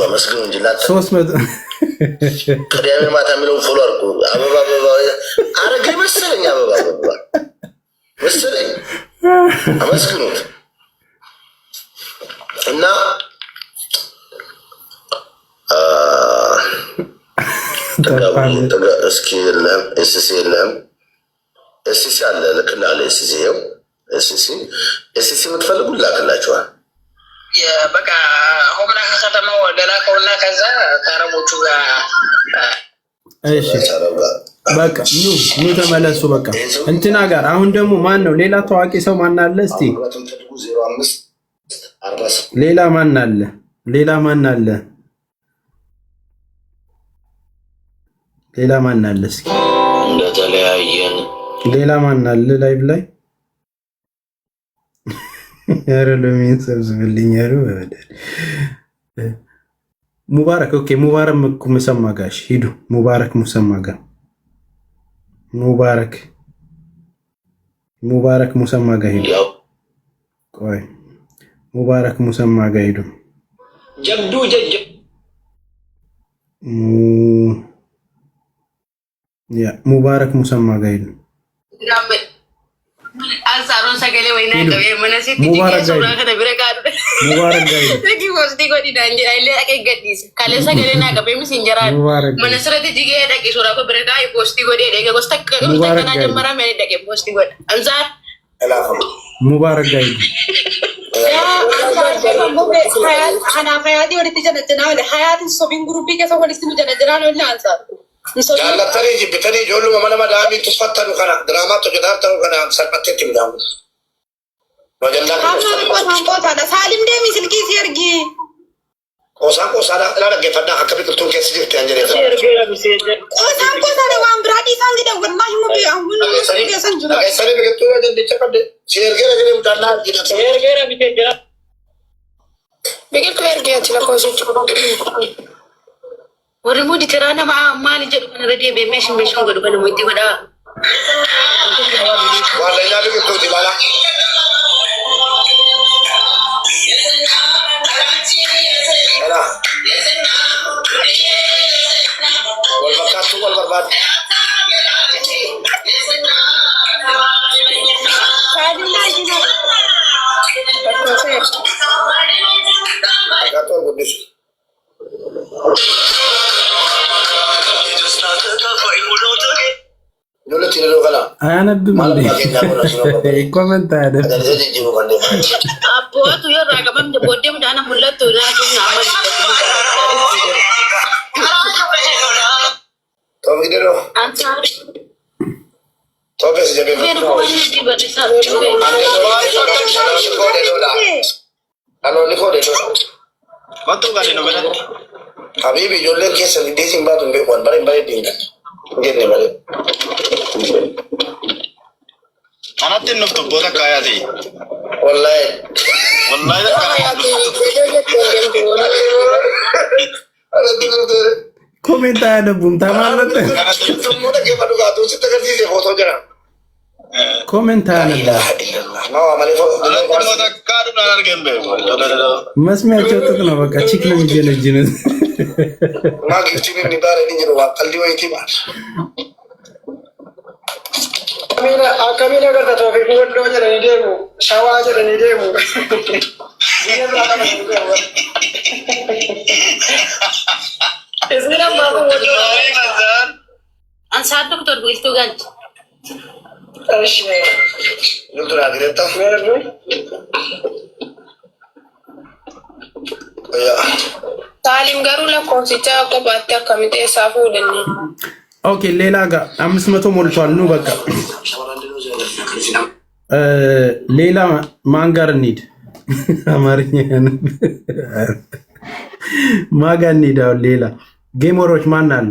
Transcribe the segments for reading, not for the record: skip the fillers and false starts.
አመስግኑ እንጂ ላታ 300 ቅዳሜ ማታ የሚለውን ፎሎ አድርጉ። አበባ አበባ አረገ መሰለኝ አበባ አበባ መሰለኝ አመስግኑት እና እስኪ የለም ኤስሲ የለም ኤስሲ አለ ልክላለ ኤስሲ ይኸው ኤስሲ የምትፈልጉ ላክላችኋል። በቃ ሆምና ከተማው ደላከውና ከዛ ከአረቦቹ ጋር እሺ በቃ ኑ ተመለሱ። በቃ እንትና ጋር አሁን ደግሞ ማን ነው ሌላ ታዋቂ ሰው ማን አለ? እስቲ ሌላ ማን አለ? ሌላ ማን አለ? እስኪ እንደተለያየን ሌላ ማን አለ? ላይቭ ላይ ያረሉኝ ሰብስብልኝ ያሩ ሙባረክ ኦኬ። ሙባረክ ሙሰማ ጋሽ ሂዱ። ሙባረክ ሙሰማ ጋር ሙባረክ ሙሰማ ጋር ሂዱ። ቆይ ሙባረክ ሙሰማ ጋር ሂዱ። ጀብዱ ሙባረክ ሙሰማ ጋር ሂዱ። አንሳሮን ሰገሌ ወይና ገበ መነሲት ሙባረክ ጋር ወስዲ ጎዲ ዳንጂ አይለ አቀገዲስ ካለ ሰገሌ ና ገበ ሚስንጀራ መነስረት ጂጌ ደቂ ሱራ ኮ ብረጋ ይፖስቲ ጎዲ ደገ ጎስተከ ተከና ጀመራ ምን ደቂ ፖስቲ ጎዲ አንሳር ሙባረክ ጋር አና ፈያዲ ወዲ ተጀነጀና ወለ ሀያት ሶቢን ግሩፕ ከሰ ወዲስ ተጀነጀና ነው አንሳር جالتني جبتني جولو ماما دامي تفتنوا كنا درامات تجدارتوا كنا سلبتت بدام وجلنا هذا سالم ده مثل كيس يرجي कोसा ला लगे फटा हकबी तो कैसे दिखते हैं जरे कोसा ने वहां ब्राडी सांगी दे वल्लाhi मुबे अहुन के संजुना ऐसा नहीं कि तू जल्दी चेक कर दे शेयर के लगे उठाना शेयर के अभी के जरा बिगल क्लियर गया चला कोसा ورمودي ترى أنا ما نجد من ردي بمشي قدو بنا مودي ولا والله لا بيجي تودي بالا لا والبكات والبرباد agak tuh kudus አያነብም እንዴ? ኮመንት አያነብም። አቦቱ የራቀም ደቦደም ዳና ሁለቱ ራሱ አመል ተወግደሮ አንተ ተወገስ ጀበ Habibi jolle kesa di desi mbatu mbe wan bare bare dinga ngene bare anatin nuftu boda kaya thi wallahi kaya ኮሜንት አያነቡም። ታማለት ሞዳ ገባዱ ጋቱ ሲተከዚ ፎቶ ጀራ ኮሜንት አያነቡም። መስሚያቸው ጥጥ ነው። በቃ ቺክ ነው የሚጀነጅኑት። አከሚነ ገርተ ቶፊክ ወዶ ጀረኒ ደሙ ሸዋ ጀረኒ ደሙ እስራ ማሙ ወዶ አንሳር ዶክተር ቢልቱ ጋንት እሺ ዶክተር አግሬታ ታሊም ጋሩ ለኮንሲቻ ቆባታ ከሚቴ ሳፉ ደኒ ኦኬ ሌላ ጋር 500 ሞልቷል። ኑ በቃ ሌላ ማን ጋር እንሂድ? አማርኛ ማን ጋር እንሂድ? አሁን ሌላ ጌመሮች ማን አሉ?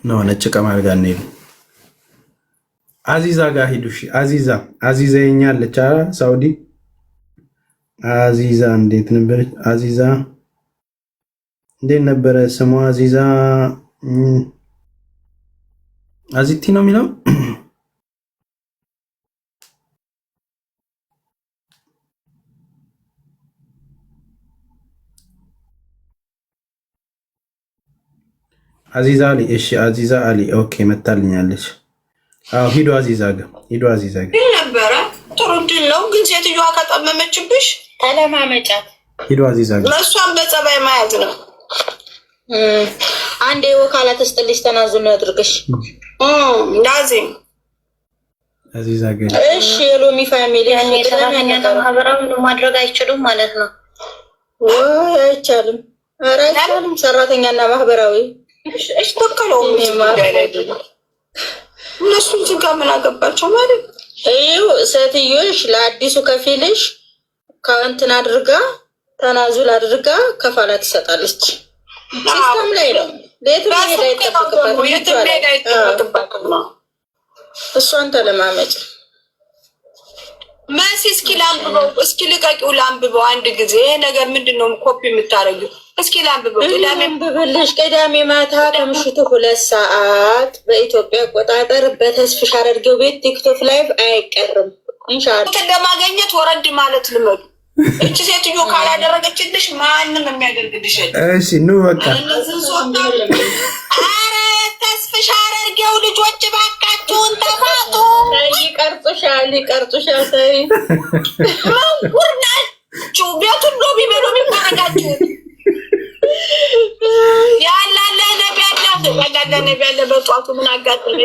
ነው ነጭ ቀማር ጋር እንሂድ። አዚዛ ጋር ሂዱ። እሺ አዚዛ የኛለች ሳውዲ አዚዛ እንዴት ነበር? አዚዛ እንዴት ነበረ ስሟ? አዚዛ አዚቲ ነው የሚለው። አዚዛ አሊ እሺ አዚዛ አሊ ኦኬ መጣልኛለች አዎ ሂዱ አዚዛ ጋር ነበረ ጥሩ ድል ነው ግን ሴትዮዋ ከጠመመችብሽ ተለማመጫት ሂዱ አዚዛ ጋር ለሷም በጸባይ ማያዝ ነው አንዴ ወካላት አስተልሽ ተናዙል ነው አድርገሽ ዳዚም አዚዛ ጋር እሺ የሎሚ ፋሚሊ ሰራተኛ ማህበራዊ ማድረግ አይችሉም ማለት ነው ወይ አይቻልም ኧረ አይቻልም ሰራተኛና ማህበራዊ እሺ ተከለው እነሱን ዝጋ ምን አገባቸው ማለት እዩ ሴትዮሽ ለአዲሱ ከፊልሽ ካንተን አድርጋ ተናዙል አድርጋ ከፋላ ትሰጣለች ሲስተም ላይ ነው ለየትም ሄዳ ይጠብቅባት እሷን ተለማመጭ ማሲ እስኪ ላምብበው እስኪ ልቀቂው ላምብበው አንድ ጊዜ ነገር ምንድነው ኮፒ የምታረጊው እስኪ ላምብበው ቅዳሜ ማታ ከምሽቱ 2 ሰዓት በኢትዮጵያ አቆጣጠር በተስፍሽ አድርገው ቤት ቲክቶክ ላይቭ አይቀርም ኢንሻአላህ እንደማገኘት ወረድ ማለት ልመዱ እቺ ሴትዮ ካላደረገችልሽ ማንንም የሚያደርግልሽ እሺ ኑ በቃ አረ ተስፍሽ አድርገው ልጆች ባካችሁን ተፋቱ ይቀርጹሻል ተይ ወርናል ጩቤቱን ነው ቢበሉ ቢባረጋችሁ ያላለ ነብያለ በጧቱ ምን አጋጥመ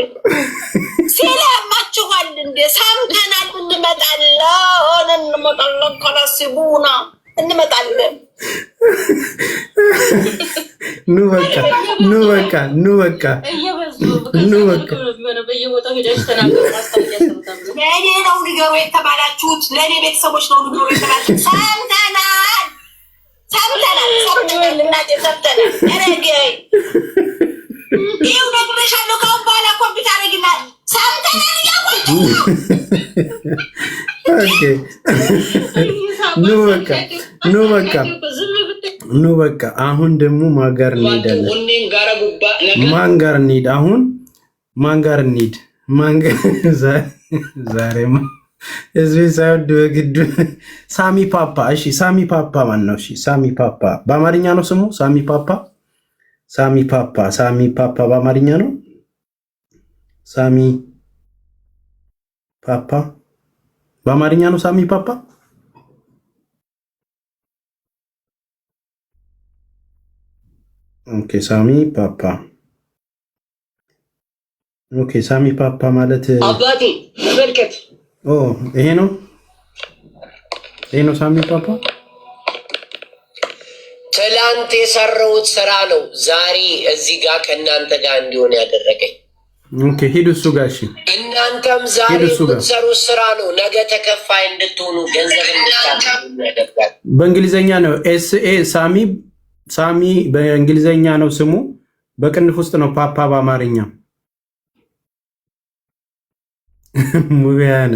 ሲላማችኋል እንደ ሳምተናል እንመጣለን ከላሲቡና እንመጣለን ኑ በቃ በየቦታው ሄደሽ ተናገሩ ለኔ ነው ንገሩ የተባላችሁት ለኔ ቤተሰቦች ነው ንገሩ የተባላችሁት ሰምተናል እናቴ ሰምተናል አረጋይ ይኸው ነግሬሻለሁ ካሁን በኋላ ኮምፒውተር አረግናል ሰምተናል ያቆጡ ኦኬ ኑ በቃ አሁን ደግሞ ማጋር እንሄዳለን ማንጋር እንሂድ ዛሬማ እዚህ ሳይወድ በግድ ሳሚ ፓፓ እሺ ሳሚ ፓፓ ማን ነው እሺ ሳሚ ፓፓ በአማርኛ ነው ስሙ ሳሚ ፓፓ በአማርኛ ነው ሳሚ ፓፓ በአማርኛ ነው ሳሚ ፓፓ ኦኬ ሳሚ ፓፓ ማለት አባቴ መልከት ይሄ ነው ሳሚ ፓፓ ትላንት የሰራሁት ስራ ነው ዛሬ እዚህ ጋር ከእናንተ ጋር እንዲሆን ያደረገኝ ኦኬ ሂዱ እሱ ጋር እሺ እናንተም ዛሬ የምትሰሩት ስራ ነው ነገ ተከፋይ እንድትሆኑ ገንዘብ እንድታገኙ ያደርጋል በእንግሊዘኛ ነው ኤስኤ ሳሚ በእንግሊዘኛ ነው ስሙ በቅንፍ ውስጥ ነው ፓፓ በአማርኛ ሙቢያን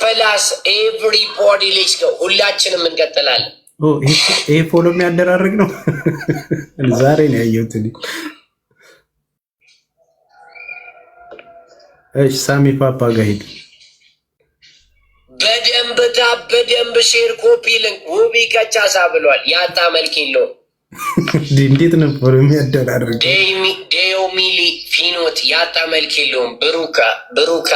ፕላስ ኤቭሪቦዲ ሌትስ ጎ ሁላችንም እንቀጥላለን ይሄ ፎሎ የሚያደራርግ ነው ዛሬ ነው ያየሁት እሺ ሳሚ ፓፓ ጋር ሂድ በደንብ ሼር ኮፒ ሊንክ ውቢ ከቻሳ ብሏል ያጣ መልክ የለውም እንዴት ነበር የሚያደራርግ ዴዮ ሚሊ ፊኖት ያጣ መልክ የለውም ብሩካ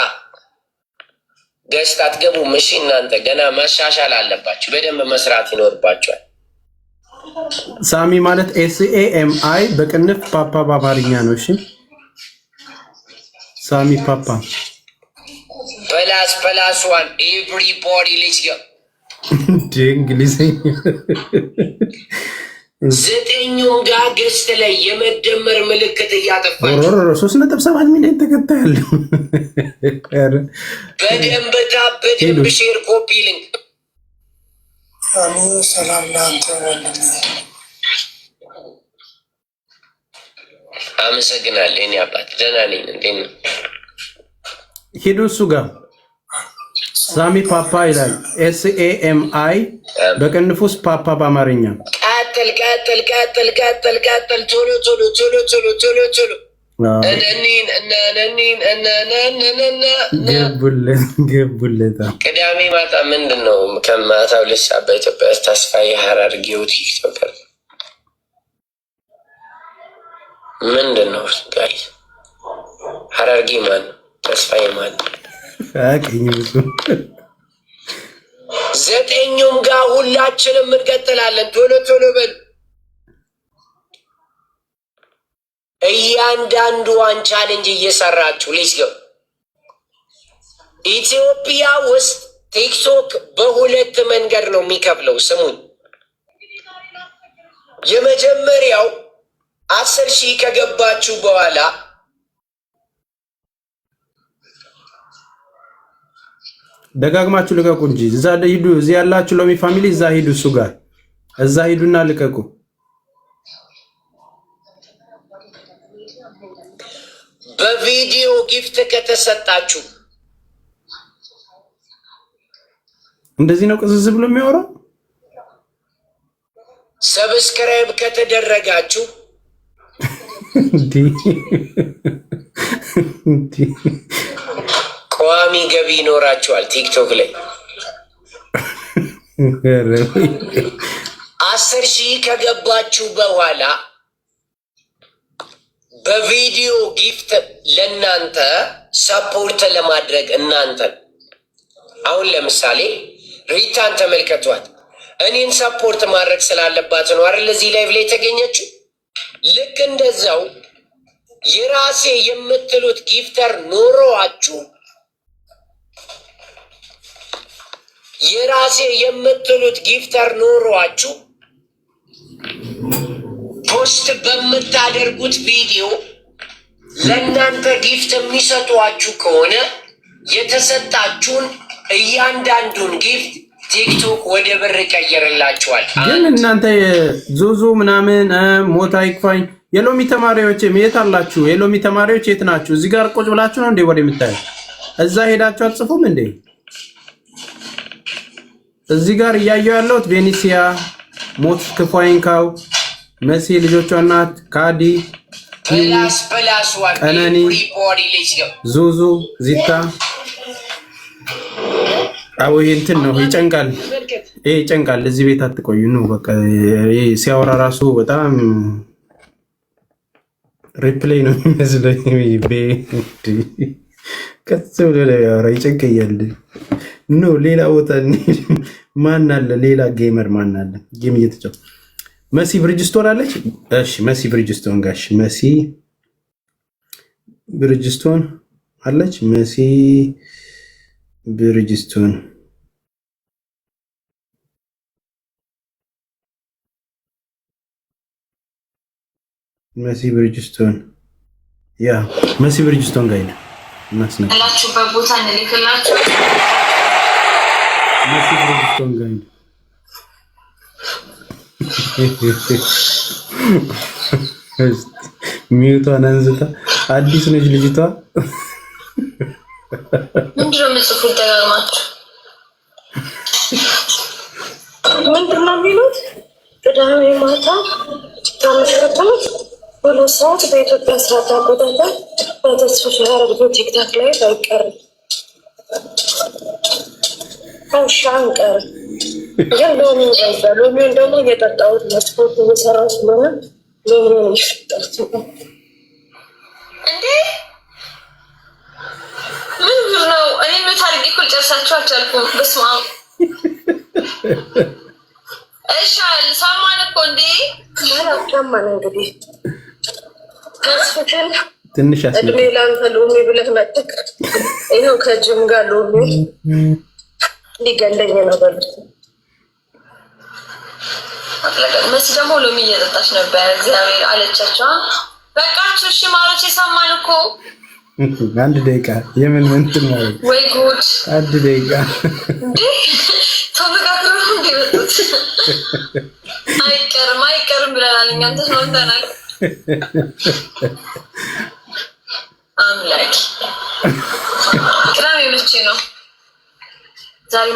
ገስታት ገቡ ምሽ እናንተ ገና መሻሻል አለባችሁ በደንብ መስራት ይኖርባችኋል ሳሚ ማለት SAMI በቅንፍ ፓፓ በአማርኛ ነው እሺ ሳሚ ፓፓ ፕላስ ዋን ኤቭሪቦዲ ሌትስ ጎ እንግሊዘኛ 9 ጋር ገስት ላይ የመደመር ምልክት እያጠፋችሁ 3.7 ሚሊዮን ተከታይ አለው በደንብ ሼር ኮፒ ሊንክ ሰላም ላንተ አመሰግናለሁ እኔ አባት ደህና ነኝ እንዴት ነው ሂዱ እሱ ጋር ሳሚ ፓፓ ይላል SAMI በቅንፍ ውስጥ ፓፓ በአማርኛ ቀጥል ቶሎ ገቡለት ቅዳሜ ማታ ምንድን ነው ከማታው 2 ሰዓት በኢትዮጵያ ተስፋዬ ሀራርጌው ቲክቶከር ምንድን ነው ጋይስ? ሐረርጌ ማን? ተስፋዬ ማን? ዘጠኙም ጋር ሁላችንም እንቀጥላለን። ቶሎ ቶሎ በል። እያንዳንዷን ቻሌንጅ እየሰራችሁ ሌትስ ጎ። ኢትዮጵያ ውስጥ ቲክቶክ በሁለት መንገድ ነው የሚከፍለው። ስሙኝ። የመጀመሪያው 10,000 ከገባችሁ በኋላ ደጋግማችሁ ልቀቁ እንጂ እዛ ሂዱ። እዚህ ያላችሁ ሎሚ ፋሚሊ እዛ ሂዱ፣ እሱ ጋር እዛ ሂዱና ልቀቁ። በቪዲዮ ጊፍት ከተሰጣችሁ እንደዚህ ነው ቅዝዝ ብሎ የሚያወራው። ሰብስክራይብ ከተደረጋችሁ ቋሚ ገቢ ይኖራችኋል። ቲክቶክ ላይ 10,000 ከገባችሁ በኋላ በቪዲዮ ጊፍት ለእናንተ ሰፖርት ለማድረግ እናንተን አሁን ለምሳሌ ሪታን ተመልከቷት። እኔን ሰፖርት ማድረግ ስላለባት ነው አይደል እዚህ ላይቭ ላይ የተገኘችው። ልክ እንደዛው የራሴ የምትሉት ጊፍተር ኖሮአችሁ ፖስት በምታደርጉት ቪዲዮ ለእናንተ ጊፍት የሚሰጧችሁ ከሆነ የተሰጣችሁን እያንዳንዱን ጊፍት ቲክቶክ ወደ ብር ቀይርላችኋል። ግን እናንተ ዙዙ ምናምን ሞታ ይክፋኝ የሎሚ ተማሪዎች የት አላችሁ? የሎሚ ተማሪዎች የት ናችሁ? እዚህ ጋር ቁጭ ብላችሁ ነው እንዴ ወደ የምታዩ? እዛ ሄዳችሁ አትጽፉም እንዴ? እዚህ ጋር እያየሁ ያለሁት ቬኒሲያ፣ ሞት ክፋይንካው፣ መሲ ልጆቿ ናት፣ ካዲ፣ ቀነኒ፣ ዙዙ፣ ዚታ። አዎ ይሄ እንትን ነው ይጨንቃል። ይሄ ይጨንቃል። እዚህ ቤት አትቆዩ ነው በቃ። ይሄ ሲያወራ ራሱ በጣም ሪፕሌይ ነው የሚመስለው። ከሱ ብሎ ያወራ ይጨንቀኛል። ኖ ሌላ ቦታ ማን አለ? ሌላ ጌመር ማን አለ? ጌም እየተጫወተ መሲ ብሪጅስቶን አለች። እሺ መሲ ብሪጅስቶን ጋሽ መሲ ብሪጅስቶን አለች። መሲ ብሪጅስቶን ያ መሲ ብሪጅስቶን ጋር ያላችሁበት ቦታ እንልክላችሁ። መሲ ብሪጅስቶን ጋር ሚዩቷን አንስታ አዲስ ነች ልጅቷ። ምንድነው የምጽፉት? ደጋግማችሁ ምንድነው የሚሉት? ቅዳሜ ማታ ታመሽከተሉት 2 ሰዓት በኢትዮጵያ ሰዓት አቆጣጠር በተስፋ ያረዱ ቲክታክ ላይ አይቀርም። አንቀር ግን ሎሚ ይዘ ሎሚውን ደግሞ እየጠጣሁት መስፖርት እየሰራሁ ስለሆነ ሎሚውን ይሽጣት እንዴ ምን ነው? እኔ ምን ታርጌ እኮ ጨርሳችሁ አልቻልኩም። በስመ አብ እሻል ሳማን እኮ እንዴ ማለት ከማን እንግዲህ ከስፈተል ትንሽ እድሜ ላንተ ሎሚ ብለህ መጥተህ ይኸው ከጅም ጋር ሎሚ ሊገለኝ ነው በሉት። መሲ ደግሞ ሎሚ እየጠጣች ነበር። እግዚአብሔር አለቻቸው። በቃችሁ እሺ ማሮች የሰማን እኮ 1 ደቂቃ የምን እንትን ማለት ወይ ጉድ 1 ደቂቃ ተመካክሮ ነው እንደወጡት። አይቀርም ብለናል። እኛም ተስማምተናል። አምላክ ቅዳሜ መቼ ነው ዛሬ?